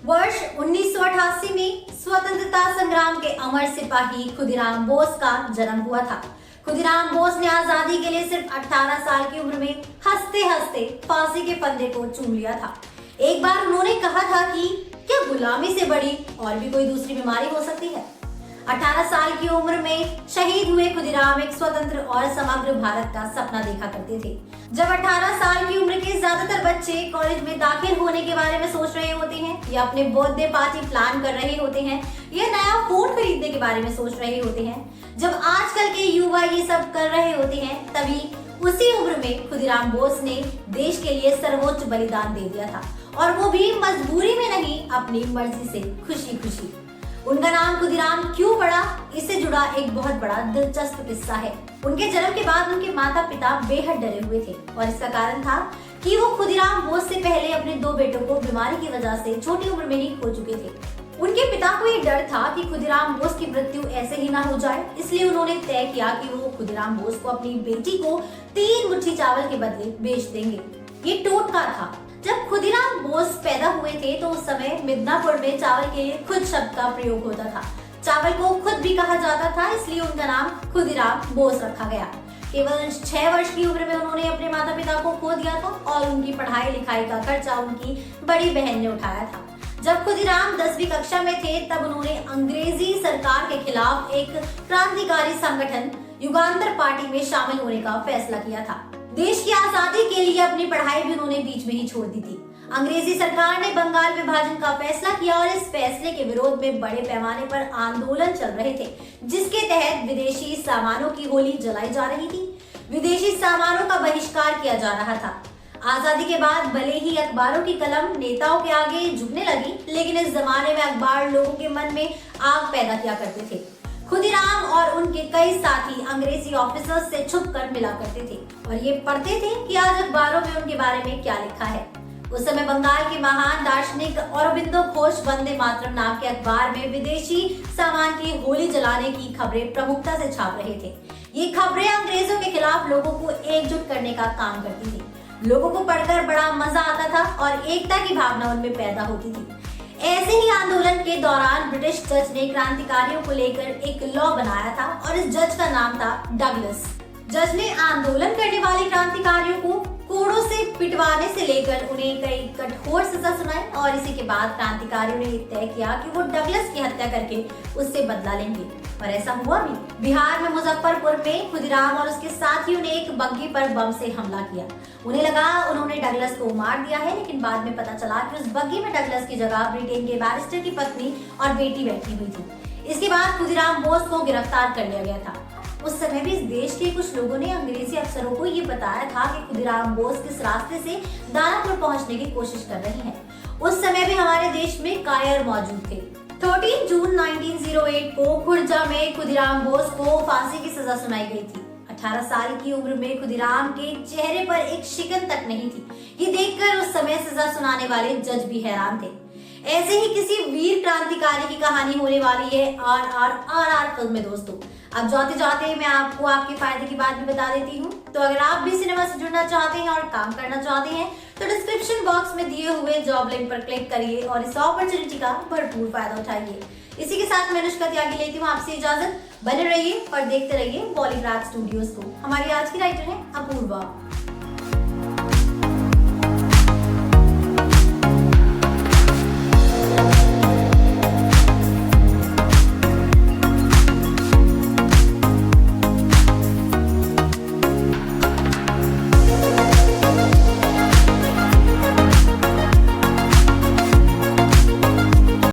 वर्ष 1988 में स्वतंत्रता संग्राम के अमर सिपाही खुदीराम बोस का जन्म हुआ था। खुदीराम बोस ने आजादी के लिए सिर्फ 18 साल की उम्र में हंसते हंसते फांसी के फंदे को चूम लिया था। एक बार उन्होंने कहा था कि क्या गुलामी से बड़ी और भी कोई दूसरी बीमारी हो सकती है। 18 साल की उम्र में शहीद हुए खुदीराम एक स्वतंत्र और समग्र भारत का सपना देखा करते थे। जब 18 साल की उम्र के ज्यादातर बच्चे कॉलेज में दाखिल होने के बारे में सोच रहे होते हैं, या अपने बर्थडे पार्टी प्लान कर रहे होते हैं, या नया फोन खरीदने के बारे में सोच रहे होते हैं, जब आजकल के युवा ये सब कर रहे होते हैं, तभी उसी उम्र में खुदीराम बोस ने देश के लिए सर्वोच्च बलिदान दे दिया था, और वो भी मजबूरी में नहीं, अपनी मर्जी से, खुशी खुशी। उनका नाम खुदीराम क्यों पड़ा, इससे जुड़ा एक बहुत बड़ा दिलचस्प किस्सा है। उनके जन्म के बाद उनके माता पिता बेहद डरे हुए थे, और इसका कारण था कि वो खुदीराम बोस से पहले अपने 2 बेटों को बीमारी की वजह से छोटी उम्र में ही खो चुके थे। उनके पिता को ये डर था कि खुदीराम बोस की मृत्यु ऐसे ही ना हो जाए, इसलिए उन्होंने तय किया कि वो खुदीराम बोस को अपनी बेटी को 3 मुट्ठी चावल के बदले बेच देंगे। ये टोटका था। जब खुदीराम बोस पैदा हुए थे तो उस समय मिदनापुर में चावल के लिए खुद शब्द का प्रयोग होता था। चावल को खुद भी कहा जाता था, इसलिए उनका नाम खुदीराम बोस रखा गया। केवल 6 वर्ष की उम्र में उन्होंने अपने माता पिता को खो दिया था, और उनकी पढ़ाई लिखाई का खर्चा उनकी बड़ी बहन ने उठाया था। जब खुदीराम 10वीं कक्षा में थे तब उन्होंने अंग्रेजी सरकार के खिलाफ एक क्रांतिकारी संगठन युगांतर पार्टी में शामिल होने का फैसला किया था। देश की आजादी के लिए अपनी पढ़ाई भी उन्होंने बीच में ही छोड़ दी थी। अंग्रेजी सरकार ने बंगाल विभाजन का फैसला किया, और इस फैसले के विरोध में बड़े पैमाने पर आंदोलन चल रहे थे, जिसके तहत विदेशी सामानों की होली जलाई जा रही थी। विदेशी सामानों का बहिष्कार किया जा रहा था। आजादी के बाद भले ही अखबारों की कलम नेताओं के आगे झुकने लगी, लेकिन इस जमाने में अखबार लोगों के मन में आग पैदा किया करते थे। खुदीराम और उनके कई साथी अंग्रेजी ऑफिसर्स से छुपकर मिला करते थे, और ये पढ़ते थे कि आज अखबारों में उनके बारे में क्या लिखा है। उस समय बंगाल के महान दार्शनिक औरबिंदो घोष वंदे मातरम नाम के अखबार में विदेशी सामान की होली जलाने की खबरें प्रमुखता से छाप रहे थे। ये खबरें अंग्रेजों के खिलाफ लोगों को एकजुट करने का काम करती थी। लोगों को पढ़कर बड़ा मजा आता था, और एकता की भावना उनमें पैदा होती थी। ऐसे ही आंदोलन के दौरान ब्रिटिश जज ने क्रांतिकारियों को लेकर एक लॉ बनाया था, और इस जज का नाम था डगलस। जज ने आंदोलन करने वाले क्रांतिकारियों को कोड़ों से पिटवाने से लेकर उन्हें कई कठोर सजा सुनाई, और इसी के बाद क्रांतिकारियों ने तय किया कि वो डगलस की हत्या करके उससे बदला लेंगे, और ऐसा हुआ भी। बिहार में मुजफ्फरपुर में खुदीराम और उसके साथियों ने एक बग्घी पर बम से हमला किया। उन्हें लगा उन्होंने डगलस को मार दिया है, लेकिन बाद में पता चला कि उस बग्घी में डगलस की जगह ब्रिटेन के बैरिस्टर की पत्नी और बेटी बैठी हुई थी। इसके बाद खुदीराम बोस को गिरफ्तार कर लिया गया था। उस समय भी इस देश के कुछ लोगों ने अंग्रेजी अफसरों को ये बताया था कि खुदीराम बोस किस रास्ते से दानापुर पहुंचने की कोशिश कर रहे हैं। उस समय भी हमारे देश में कायर मौजूद थे। 13 जून 1908 को खुर्जा में खुदीराम बोस को फांसी की सजा सुनाई गई थी। 18 साल की उम्र में खुदीराम के चेहरे पर एक शिकन तक नहीं थी। ये देखकर उस समय सजा सुनाने वाले जज भी हैरान थे। ऐसे ही किसी वीर क्रांतिकारी की कहानी होने वाली है RRR फिल्म में दोस्तों। अब जाते जाते मैं आपको आपके फायदे की बात भी बता देती हूँ। तो अगर आप भी सिनेमा से जुड़ना चाहते हैं और काम करना चाहते हैं, तो डिस्क्रिप्शन बॉक्स में दिए हुए जॉब लिंक पर क्लिक करिए और इस अपॉर्चुनिटी का भरपूर फायदा उठाइए। इसी के साथ मैं अनुष्का त्यागी लेती हूँ आपसे इजाजत। बने रहिए और देखते रहिए बॉलीवुड स्टूडियोज को। हमारी आज की राइटर है अपूर्वा।